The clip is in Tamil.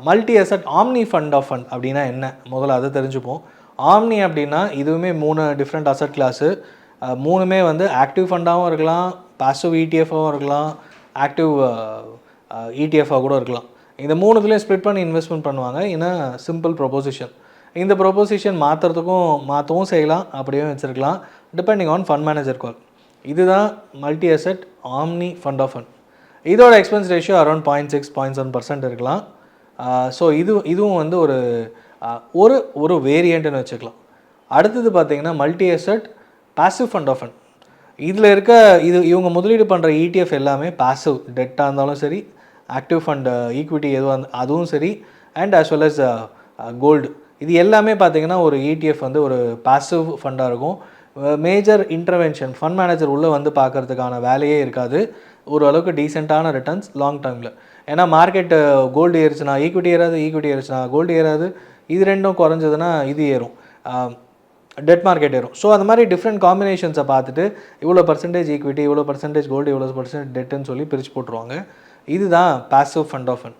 Multi asset omni fund of fund அப்படின்னா என்ன, முதல்ல அதை தெரிஞ்சுப்போம். ஆம்னி அப்படின்னா இதுவுமே 3 டிஃப்ரெண்ட் அசட் கிளாஸு. 3மே வந்து ஆக்டிவ் ஃபண்டாகவும் இருக்கலாம், பாசிவ் இடிஎஃபாகவும் இருக்கலாம், ஆக்டிவ் இடிஎஃபாக கூட இருக்கலாம். இந்த 3துலேயும் ஸ்ப்ளிட் பண்ணி இன்வெஸ்ட்மெண்ட் பண்ணுவாங்க. In simple proposition. இந்த ப்ரொபோசிஷன் மாற்றவும் செய்யலாம், அப்படியே வச்சுருக்கலாம், depending on fund manager call. இதுதான் multi asset omni fund of fund. இதோட எக்ஸ்பென்ஸ் ரேஷியோ அரௌண்ட் 0.6-0.7% இருக்கலாம். ஸோ இதுவும் வந்து ஒரு வேரியண்ட்டுன்னு வச்சுக்கலாம். அடுத்தது பார்த்திங்கன்னா multi asset passive fund of fund. இதில் இவங்க முதலீடு பண்ணுற இடிஎஃப் எல்லாமே பாசிவ், டெட்டாக இருந்தாலும் சரி, ஆக்டிவ் ஃபண்ட் ஈக்விட்டி அதுவும் சரி, and as well as gold. இது எல்லாமே பார்த்திங்கன்னா ஒரு இடிஎஃப் வந்து ஒரு பாசிவ் ஃபண்டாக இருக்கும். மேஜர் இன்டர்வென்ஷன் ஃபண்ட் மேனேஜர் உள்ளே வந்து பார்க்குறதுக்கான வேலையே இருக்காது. ஓரளவுக்கு டீசெண்டான ரிட்டர்ன்ஸ் லாங் டேர்மில். ஏன்னா மார்க்கெட்டு கோல்டு ஏறுச்சுன்னா ஈக்விட்டி ஏறாது, ஈக்விட்டி ஏறுச்சுன்னா கோல்டு ஏறாது, இது ரெண்டும் குறைஞ்சதுன்னா இது ஏறும், டெட் மார்க்கெட் ஏறும். ஸோ அந்த மாதிரி டிஃப்ரெண்ட் காம்பினேஷன்ஸை பார்த்துட்டு இவ்வளோ பர்சன்டேஜ் ஈக்விட்டி, இவ்வளோ பர்சன்டேஜ் கோல்டு, இவ்வளோ பர்சன்டேஜ் டெட்டுன்னு சொல்லி பிரித்து போட்டுருவாங்க. இதுதான் பாசிவ் ஃபண்ட் ஆஃப் ஃபண்ட்.